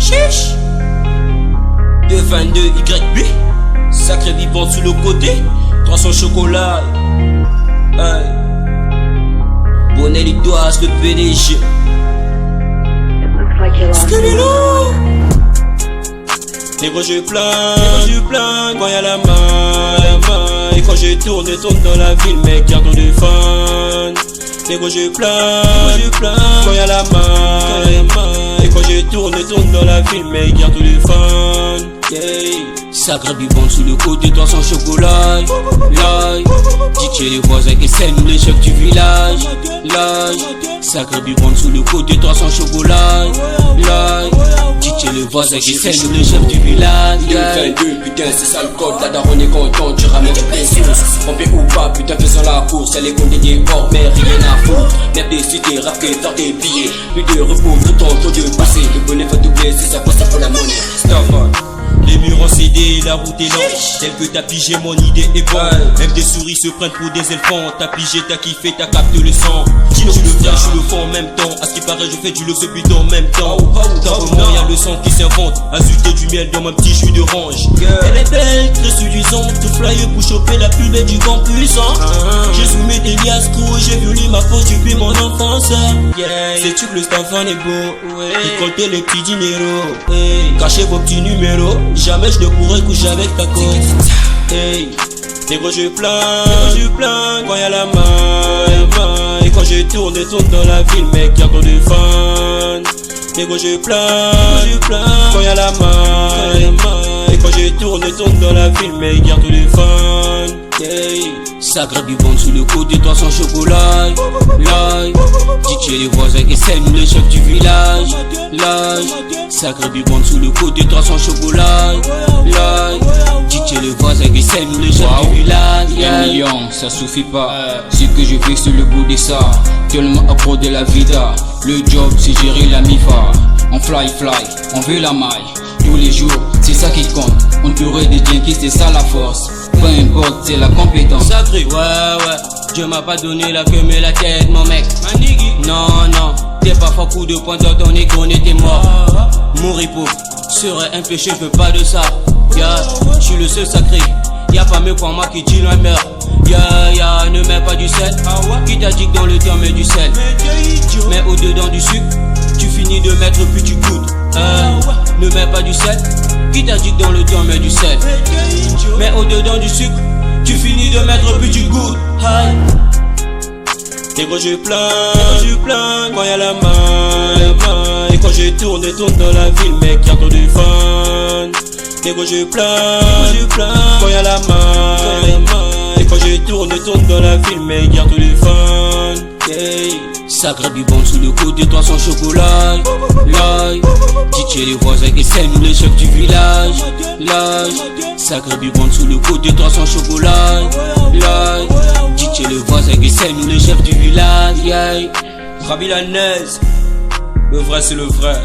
Chiche 222 YB, sacré vivant sous le côté, 300 chocolat. Hey. Bonnet les doigts, le PDG. Scalino. Négro je plains, quand y'a la main, et quand je tourne dans la ville, mec, y'a trop de fans. Négro je plains, quand y'a la main, et quand je tourne dans la ville, mec, y'a trop de fans. Yeah. Sacré bibon sous le côté, 300 chocolat. L'ail, DJ les voisins qui s'aiment, les chefs du village. L'ail, sacré bibon sous le côté, 300 chocolat. L'ail, DJ les voisins qui s'aiment, les chefs du village. 222, putain, c'est ça le code. La daronne est contente, tu ramènes des plaisirs. Trompé ou pas, putain, faisant la course. Elle est condamnée hors mer, rien à foutre. Merde décidé, rapper, faire des billets. Plus de repos, le temps, trop de passer. Le bonnet va doubler, c'est ça, passe pour la monnaie. Stop. Les murs en CD, la route est lente. Tel que t'as pigé, mon idée est bonne. Même des souris se prennent pour des éléphants. T'as pigé, t'as kiffé, t'as capté le sang. Je le viens, je le fais en même temps. À ce qui paraît, je fais du le ce but en même temps. Dans le moment, y'a le sang qui s'invente. Ajouter du miel dans mon petit jus d'orange. Elle est belle, très séduisante. Tout flyeux pour choper la plus belle du campus. J'ai soumis des liasses crew, j'ai violé ma fausse depuis mon enfance. Sais-tu que le Stéphane est beau? Récoltez les petits dineros. Cachez vos petits numéros. Jamais je ne pourrais coucher avec ta cause. Hey, négro je plains, quand y'a la main, et quand je tourne dans la ville, mec, y'a trop de fans. Négro je plains, quand y'a la main, et quand je tourne dans la ville, mec, y'a trop de fans. Hey, sacré bibon sous le côté, 300 chocolat. L'ail, DJ les voisins qui s'aiment, les chefs du village. L'ail, sacré bibon sous le côté, 300 chocolat. L'ail, DJ les voisins qui s'aiment, les chefs du village. Un million, ça suffit pas. Ce que je fais sur le bout de ça, tellement accro de la vida. Le job c'est gérer la mifa. On fly, on veut la maille. Tous les jours, c'est ça qui compte. On pourrait des junkies, c'est ça la force. Peu importe, c'est la compétence. Sacré, ouais. Dieu m'a pas donné la queue mais la tête, mon mec. Non, t'es pas fort coup de poing dans ton nez qu'on était mort. Mourir pauvre serait un péché, je veux pas de ça. Je suis le seul sacré. Y'a pas mieux pour moi qui dit loin meurt. Ne mets pas du sel. Qui t'a dit que dans le temps mets du sel? Mets au-dedans du sucre. Tu finis de mettre puis tu goûtes. Ne mets pas du sel. Qui t'a dit que dans le temps mets du sel? Mets au-dedans du sucre. Tu finis de mettre puis tu goûtes. Négro je plains, quand y'a la main, et quand je tourne dans la ville, mec, y'a trop de fans. Négro je plains, quand y'a la main, et quand je tourne dans la ville, mec, y'a trop de fans. Hey. Sacré bibon sous le côté, 300 chocolat. L'ail, DJ les voisins qui s'aiment, les chefs du village. L'ail, sacré bibon sous le côté, 300 chocolat. L'ail, DJ les voisins qui s'aiment, les chefs du village. Rabi la naise, le vrai c'est le vrai.